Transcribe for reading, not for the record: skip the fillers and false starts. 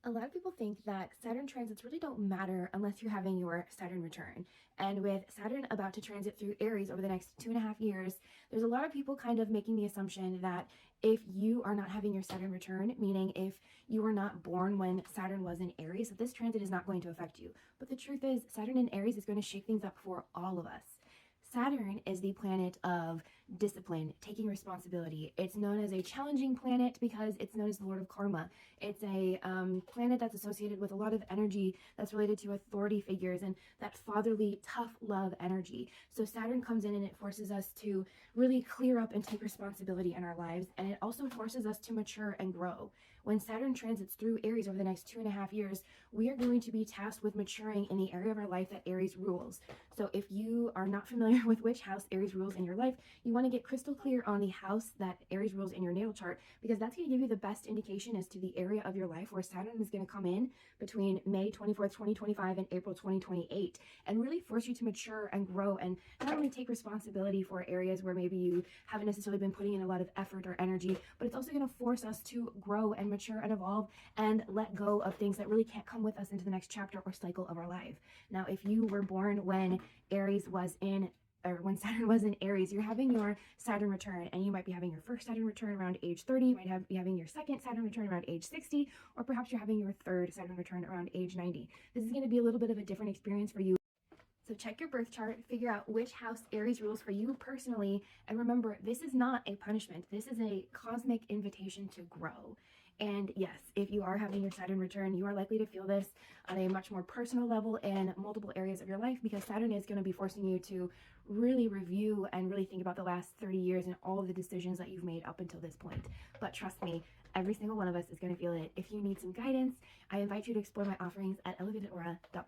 A lot of people think that Saturn transits really don't matter unless you're having your Saturn return. And with Saturn about to transit through Aries over the next 2.5 years, there's a lot of people kind of making the assumption that if you are not having your Saturn return, meaning if you were not born when Saturn was in Aries, that this transit is not going to affect you. But the truth is, Saturn in Aries is going to shake things up for all of us. Saturn is the planet of discipline, taking responsibility. It's known as a challenging planet because it's known as the Lord of Karma. It's a planet that's associated with a lot of energy that's related to authority figures and that fatherly, tough love energy. So Saturn comes in and it forces us to really clear up and take responsibility in our lives. And it also forces us to mature and grow. When Saturn transits through Aries over the next 2.5 years, we are going to be tasked with maturing in the area of our life that Aries rules. So if you are not familiar with which house Aries rules in your life, you want to get crystal clear on the house that Aries rules in your natal chart, because that's going to give you the best indication as to the area of your life where Saturn is going to come in between May 24th, 2025 and April 2028 and really force you to mature and grow and not only take responsibility for areas where maybe you haven't necessarily been putting in a lot of effort or energy, but it's also going to force us to grow and mature and evolve and let go of things that really can't come with us into the next chapter or cycle of our life. Now, if you were born when Aries was in or when Saturn was in Aries, you're having your Saturn return, and you might be having your first Saturn return around age 30, you might be having your second Saturn return around age 60, or perhaps you're having your third Saturn return around age 90. This is going to be a little bit of a different experience for you. So check your birth chart, figure out which house Aries rules for you personally, and remember, this is not a punishment. This is a cosmic invitation to grow. And yes, if you are having your Saturn return, you are likely to feel this on a much more personal level in multiple areas of your life, because Saturn is going to be forcing you to really review and really think about the last 30 years and all of the decisions that you've made up until this point. But trust me, every single one of us is going to feel it. If you need some guidance, I invite you to explore my offerings at elevatedaura.com.